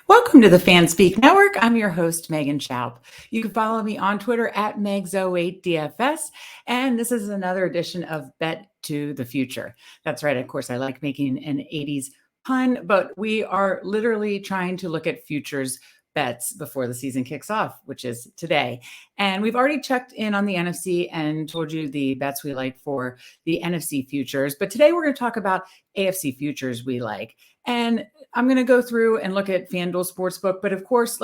Welcome to the FanSpeak Network. I'm your host, Megan Schaub. You can follow me on Twitter at Megs08DFS. And this is another edition of Bet to the Future. That's right. Of course, I like making an 80s pun, but we are literally trying to look at futures bets before the season kicks off, which is today. And we've already checked in on the NFC and told you the bets we like for the NFC futures. But today we're going to talk about AFC futures we like. And I'm going to go through and look at FanDuel Sportsbook, but of course,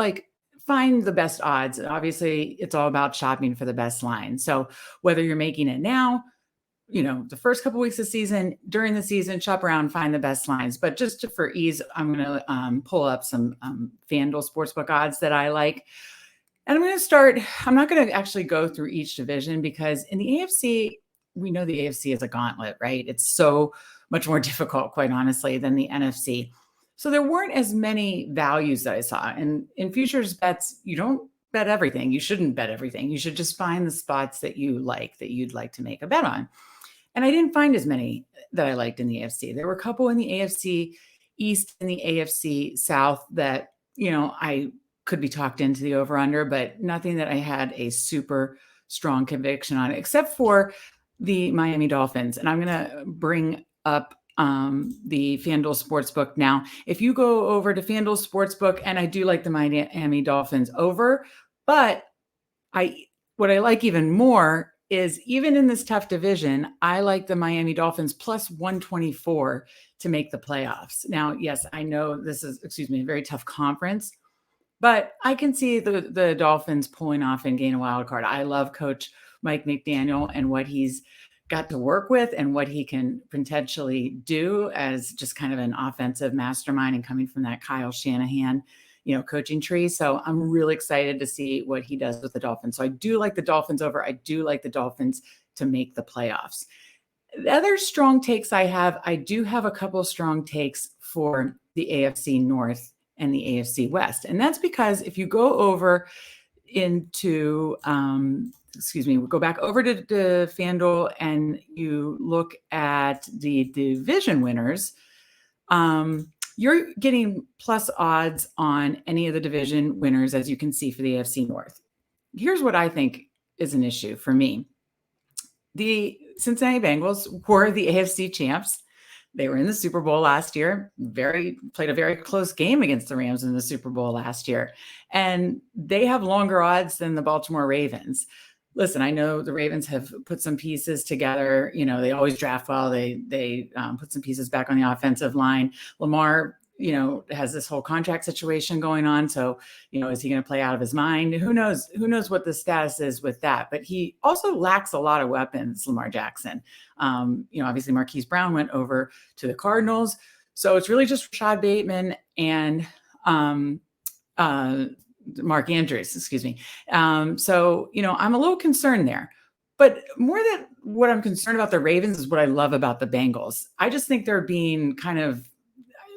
find the best odds. Obviously, it's all about shopping for the best line. So whether you're making it now, the first couple weeks of season, during the season, shop around, find the best lines. But for ease, I'm going to pull up some FanDuel Sportsbook odds that I like. And I'm going to start, I'm not going to actually go through each division because in the AFC, we know the AFC is a gauntlet, right? It's so much more difficult, quite honestly, than the NFC. So there weren't as many values that I saw. And in futures bets, you don't bet everything. You shouldn't bet everything. You should just find the spots that you like, that you'd like to make a bet on. And I didn't find as many that I liked in the AFC. There were a couple in the AFC East and the AFC South that, I could be talked into the over-under, but nothing that I had a super strong conviction on, except for the Miami Dolphins. And I'm going to bring up the FanDuel Sportsbook now. If you go over to FanDuel Sportsbook, and I do like the Miami Dolphins over, but what I like even more is even in this tough division, I like the Miami Dolphins plus 124 to make the playoffs. Now, yes, I know this is, a very tough conference, but I can see the Dolphins pulling off and gain a wild card. I love Coach Mike McDaniel and what he's got to work with and what he can potentially do as just kind of an offensive mastermind and coming from that Kyle Shanahan coaching tree. So I'm really excited to see what he does with the Dolphins. So I do like the Dolphins over. I do like the Dolphins to make the playoffs. The other strong takes I do have a couple of strong takes for the AFC North and the AFC West. And that's because if you go over into, go back over to FanDuel and you look at the division winners, you're getting plus odds on any of the division winners, as you can see for the AFC North. Here's what I think is an issue for me. The Cincinnati Bengals were the AFC champs. They were in the Super Bowl last year, played a very close game against the Rams in the Super Bowl last year. And they have longer odds than the Baltimore Ravens. Listen, I know the Ravens have put some pieces together. They always draft well. They put some pieces back on the offensive line. Lamar, has this whole contract situation going on. So, is he going to play out of his mind? Who knows? Who knows what the status is with that? But he also lacks a lot of weapons, Lamar Jackson. Obviously Marquise Brown went over to the Cardinals. So it's really just Rashad Bateman and Mark Andrews, excuse me. So, I'm a little concerned there, but more than what I'm concerned about the Ravens is what I love about the Bengals. I just think they're being kind of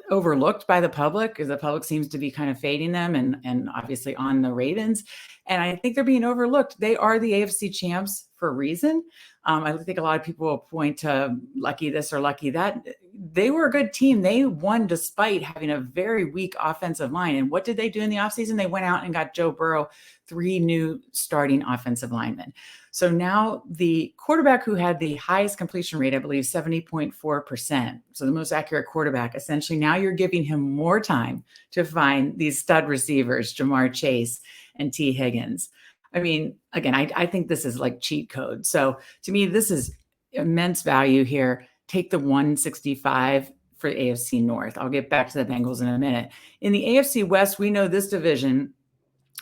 overlooked by the public because the public seems to be kind of fading them and obviously on the Ravens. And I think they're being overlooked. They are the AFC champs for a reason. I think a lot of people will point to lucky this or lucky that. They were a good team. They won despite having a very weak offensive line. And what did they do in the offseason? They went out and got Joe Burrow 3 new starting offensive linemen. So now the quarterback who had the highest completion rate, I believe 70.4%, so the most accurate quarterback, essentially now you're giving him more time to find these stud receivers, Jamar Chase and T. Higgins. I mean, again, I think this is like cheat code. So to me, this is immense value here. Take the 165 for AFC North. I'll get back to the Bengals in a minute. In the AFC West, we know this division,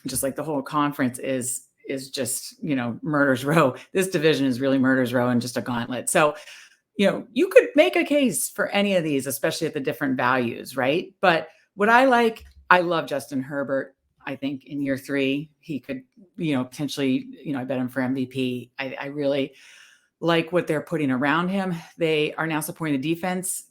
just like the whole conference, is just, murder's row. This division is really murder's row and just a gauntlet. So, you could make a case for any of these, especially at the different values, right? But what I love Justin Herbert. I think in year 3, he could, potentially, I bet him for MVP. I really like what they're putting around him. They are now supporting the defense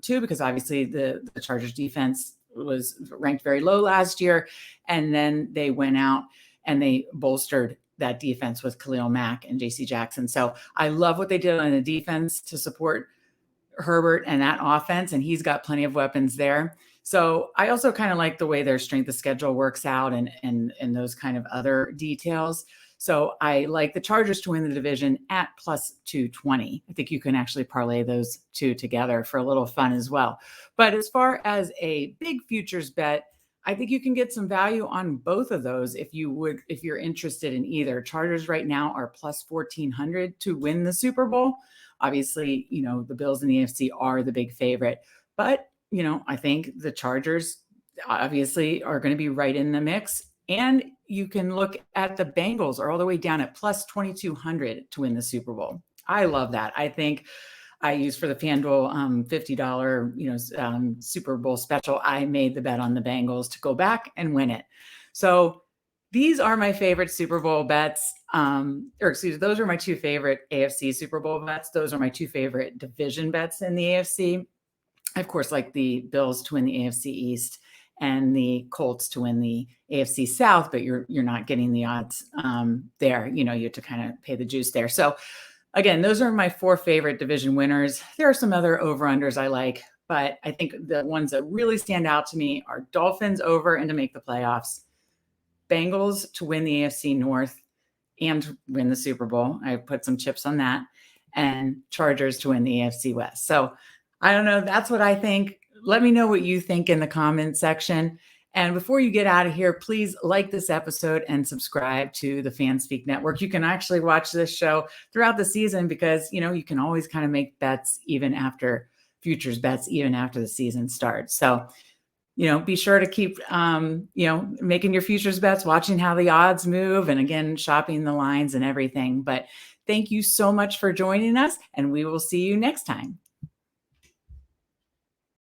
too, because obviously the Chargers defense was ranked very low last year. And then they went out and they bolstered that defense with Khalil Mack and JC Jackson. So I love what they did on the defense to support Herbert and that offense, and he's got plenty of weapons there. So I also kind of like the way their strength of schedule works out and those kind of other details. So I like the Chargers to win the division at plus 220. I think you can actually parlay those two together for a little fun as well. But as far as a big futures bet, I think you can get some value on both of those if you're interested in either. Chargers right now are plus 1400 to win the Super Bowl. Obviously, the Bills in the AFC are the big favorite, but I think the Chargers obviously are going to be right in the mix. And you can look at the Bengals are all the way down at plus 2200 to win the Super Bowl. I love that. I think I used for the FanDuel $50 Super Bowl special. I made the bet on the Bengals to go back and win it. So these are my favorite Super Bowl bets. Those are my two favorite AFC Super Bowl bets. Those are my two favorite division bets in the AFC. I, of course, like the Bills to win the AFC East and the Colts to win the AFC South, but you're not getting the odds there. You have to kind of pay the juice there. So again, those are my four favorite division winners. There are some other over-unders I like, but I think the ones that really stand out to me are Dolphins over and to make the playoffs, Bengals to win the AFC North and win the Super Bowl. I put some chips on that, and Chargers to win the AFC West. So I don't know. That's what I think. Let me know what you think in the comment section. And before you get out of here, please like this episode and subscribe to the FanSpeak Network. You can actually watch this show throughout the season because, you can always kind of make bets even after futures bets, even after the season starts. So, be sure to keep, making your futures bets, watching how the odds move, and again, shopping the lines and everything. But thank you so much for joining us, and we will see you next time.